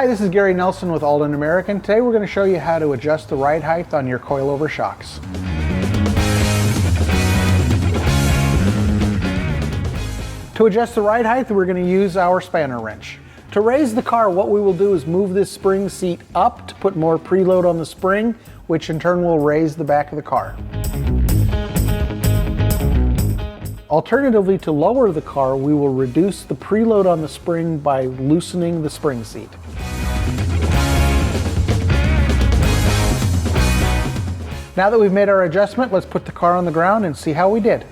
Hi, this is Gary Nelson with Aldan American. Today we're going to show you how to adjust the ride height on your coilover shocks. To adjust the ride height, we're going to use our spanner wrench. To raise the car, what we will do is move this spring seat up to put more preload on the spring, which in turn will raise the back of the car. Alternatively, to lower the car, we will reduce the preload on the spring by loosening the spring seat. Now that we've made our adjustment, let's put the car on the ground and see how we did.